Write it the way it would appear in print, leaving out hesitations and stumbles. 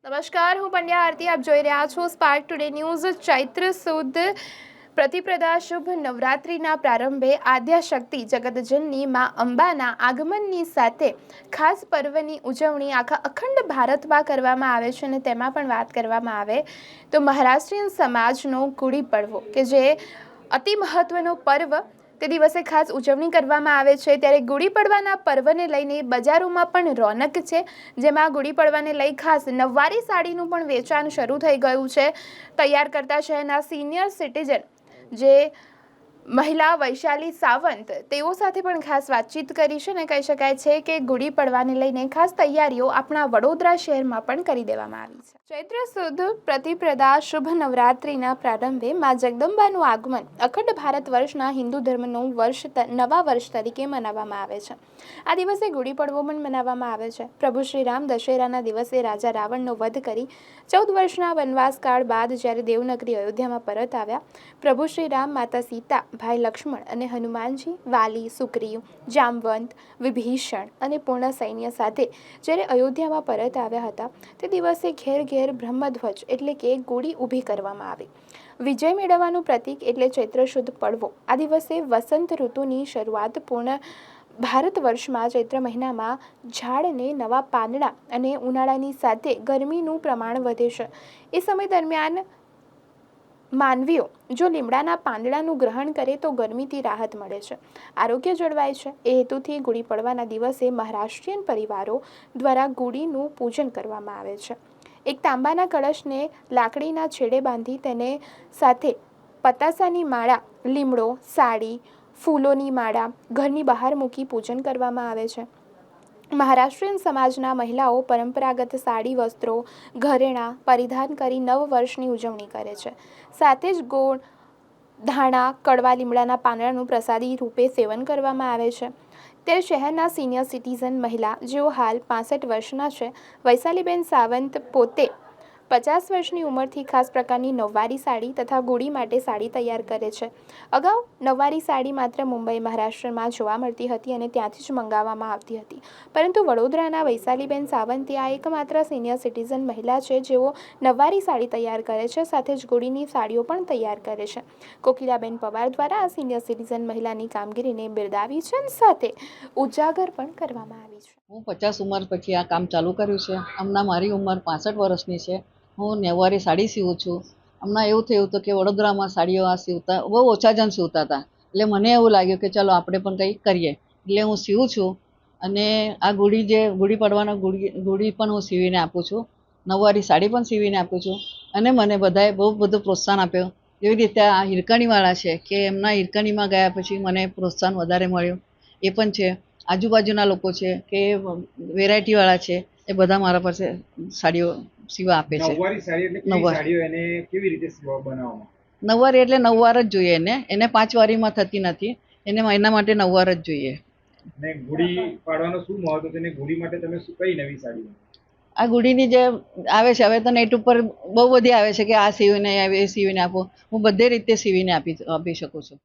નમસ્કાર, હું પંડ્યા આરતી. આપ જોઈ રહ્યા છો સ્પાર્ક ટુડે ન્યૂઝ. ચૈત્ર સુદ પ્રતિપ્રદા શુભ નવરાત્રિના પ્રારંભે આદ્યાશક્તિ જગતજનની મા અંબાના આગમનની સાથે ખાસ પર્વની ઉજવણી આખા અખંડ ભારતમાં કરવામાં આવે છે. અને તેમાં પણ વાત કરવામાં આવે તો મહારાષ્ટ્રીયન સમાજનો ગુડી પડવો કે જે અતિ મહત્વનો પર્વ, તે દિવસે ખાસ ઉજવણી કરવામાં આવે છે. ત્યારે ગુડી પડવાના પર્વને લઈને બજારોમાં પણ રોનક છે, જેમાં ગુડી પડવાને લઈ ખાસ નવવારી સાડીનું પણ વેચાણ શરૂ થઈ ગયું છે. તૈયાર કરતા શહેરના સિનિયર સિટીઝન જે મહિલા વૈશાલી સાવંત, તેઓ સાથે પણ ખાસ વાતચીત કરી છે અને કહી શકાય છે કે ગુડી પડવાને લઈને ખાસ તૈયારીઓ આપણા વડોદરા શહેરમાં પણ કરી દેવામાં આવી છે. ચૈત્ર સુદ પ્રતિપ્રદા શુભ નવરાત્રિના પ્રારંભે મા જગદંબાનું આગમન અખંડ ભારત વર્ષના હિન્દુ ધર્મનું નવા વર્ષ તરીકે મનાવવામાં આવે છે. આ દિવસે ગુડી પડવો પણ મનાવવામાં આવે છે. પ્રભુ શ્રી રામ દશેરાના દિવસે રાજા રાવણનો વધ કરી 14 વર્ષના વનવાસકાળ બાદ જ્યારે દેવનગરી અયોધ્યામાં પરત આવ્યા, પ્રભુ શ્રી રામ, માતા સીતા, ભાઈ લક્ષ્મણ અને હનુમાનજી, વાલી, સુગ્રીવ, જામવંત, વિભીષણ અને પૂર્ણ સૈન્ય સાથે જ્યારે અયોધ્યામાં પરત આવ્યા હતા, તે દિવસે ઘેર ઘેર બ્રહ્મધ્વજ એટલે કે ગુડી ઊભી કરવામાં આવી. વિજય મેળવવાનું પ્રતીક એટલે ચૈત્ર શુદ્ધ પડવો. આ દિવસે વસંત ઋતુની શરૂઆત પૂર્ણ ભારત વર્ષમાં ચૈત્ર મહિનામાં ઝાડને નવા પાંદડા અને ઉનાળાની સાથે ગરમીનું પ્રમાણ વધે છે. એ સમય દરમિયાન માનવીઓ જો લીમડાના પાંદડાનું ગ્રહણ કરે તો ગરમીથી રાહત મળે છે, આરોગ્ય જળવાય છે. એ હેતુથી ગુડી પડવાના દિવસે મહારાષ્ટ્રીયન પરિવારો દ્વારા ગુડીનું પૂજન કરવામાં આવે છે. એક તાંબાના કળશને લાકડીના છેડે બાંધી તેને સાથે પતાસાની માળા, લીમડો, સાડી, ફૂલોની માળા ઘરની બહાર મૂકી પૂજન કરવામાં આવે છે. મહારાષ્ટ્રીયન સમાજના મહિલાઓ પરંપરાગત સાડી, વસ્ત્રો, ઘરેણાં પરિધાન કરી નવ વર્ષની ઉજવણી કરે છે. સાથે જ ગોળ, ધાણા, કડવા લીમડાના પાંદડાનું પ્રસાદી રૂપે સેવન કરવામાં આવે છે. ત્યારે શહેરના સિનિયર સિટીઝન મહિલા, જેઓ હાલ 65 વર્ષના છે, વૈશાલીબેન સાવંત પોતે 50 વર્ષની ઉંમરથી ખાસ પ્રકારની નવવારી સાડી તથા ગુડી માટે સાડી તૈયાર કરે છે. અગાઉ નવવારી સાડી માત્ર મુંબઈ, મહારાષ્ટ્રમાં જોવા મળતી હતી અને ત્યાંથી જ મંગાવવામાં આવતી હતી. પરંતુ વડોદરાના વૈશાલીબેન સાવંતે આ એકમાત્ર સિનિયર સિટીઝન મહિલા છે જેઓ નવવારી સાડી તૈયાર કરે છે, સાથે જ ગુડીની સાડીઓ પણ તૈયાર કરે છે. કોકિલાબેન પવાર દ્વારા આ સિનિયર સિટીઝન મહિલાની કામગીરીને બિરદાવી છે અને સાથે ઉજાગર પણ કરવામાં આવી છે. હું 50 ઉંમર પછી આ કામ ચાલુ કર્યું છે. હમણાં મારી ઉંમર 65 વર્ષની છે. હું નવવારી સાડી સીવું છું. હમણાં એવું થયું હતું કે વડોદરામાં સાડીઓ આ સીવતા બહુ ઓછા જણ સીવતા હતા, એટલે મને એવું લાગ્યું કે ચાલો આપણે પણ કંઈ કરીએ, એટલે હું સીવું છું. અને આ ગુડી પડવાના ગુડી પણ હું સીવીને આપું છું. નવવારી સાડી પણ સીવીને આપું છું. અને મને બધાએ બહુ બધું પ્રોત્સાહન આપ્યું. એવી રીતે આ હિરકણીવાળા છે કે એમના હિરકણીમાં ગયા પછી મને પ્રોત્સાહન વધારે મળ્યું, એ પણ છે. આજુબાજુના લોકો છે કે વેરાયટીવાળા છે, એ બધા મારા પાસે સાડીઓ સીવા આપે છે. નવવારી એટલે 9 વાર જ જોઈએ એને 5 વારીમાં થતી નથી. એને એના માટે 9 વાર જ જોઈએ. આ ગુડીની જે આવે છે, હવે તો નેટ ઉપર બહુ બધી આવે છે કે આ સીવીને એ સીવીને આપો. હું બધી રીતે સીવીને આપી શકું છું.